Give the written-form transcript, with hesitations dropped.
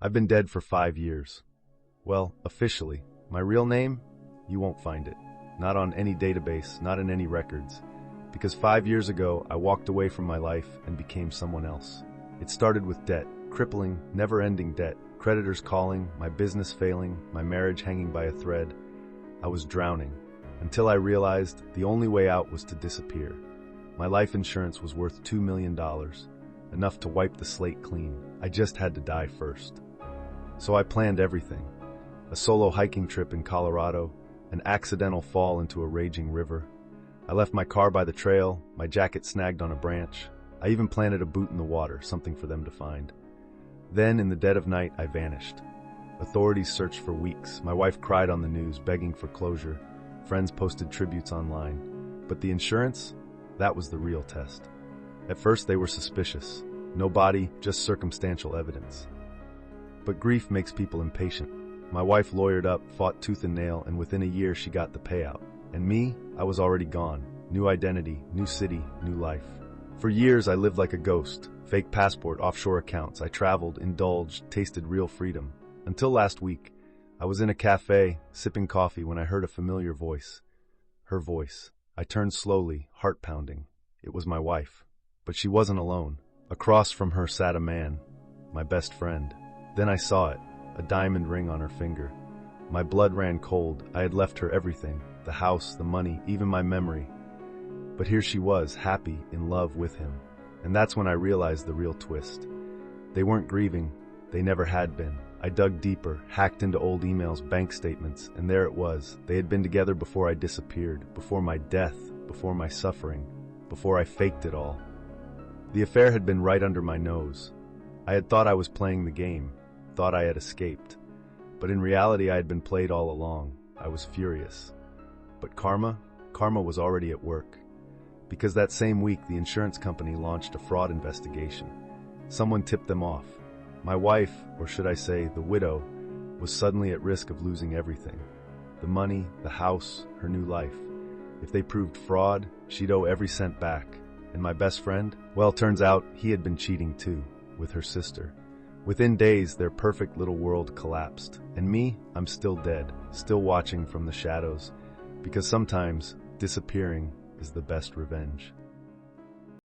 I've been dead for 5 years. Well, officially. My real name? You won't find it. Not on any database, not in any records. Because 5 years ago, I walked away from my life and became someone else. It started with debt, crippling, never-ending debt, creditors calling, my business failing, my marriage hanging by a thread. I was drowning, until I realized the only way out was to disappear. My life insurance was worth $2 million, enough to wipe the slate clean. I just had to die first. So I planned everything. A solo hiking trip in Colorado, an accidental fall into a raging river. I left my car by the trail, my jacket snagged on a branch. I even planted a boot in the water, something for them to find. Then, in the dead of night, I vanished. Authorities searched for weeks. My wife cried on the news, begging for closure. Friends posted tributes online. But the insurance? That was the real test. At first, they were suspicious. No body, just circumstantial evidence. But grief makes people impatient. My wife lawyered up, fought tooth and nail, and within a year she got the payout. And me, I was already gone. New identity, new city, new life. For years I lived like a ghost. Fake passport, offshore accounts. I traveled, indulged, tasted real freedom. Until last week, I was in a cafe, sipping coffee, when I heard a familiar voice. Her voice. I turned slowly, heart pounding. It was my wife. But she wasn't alone. Across from her sat a man, my best friend. Then I saw it, a diamond ring on her finger. My blood ran cold. I had left her everything, the house, the money, even my memory. But here she was, happy, in love with him. And that's when I realized the real twist. They weren't grieving. They never had been. I dug deeper, hacked into old emails, bank statements, and there it was. They had been together before I disappeared, before my death, before my suffering, before I faked it all. The affair had been right under my nose. I had thought I was playing the game, thought I had escaped. But in reality, I had been played all along. I was furious. But karma was already at work. Because that same week, the insurance company launched a fraud investigation. Someone tipped them off. My wife, or should I say, the widow, was suddenly at risk of losing everything. The money, the house, her new life. If they proved fraud, she'd owe every cent back. And my best friend? Well, turns out he had been cheating too, with her sister. Within days, their perfect little world collapsed. And me, I'm still dead, still watching from the shadows. Because sometimes, disappearing is the best revenge.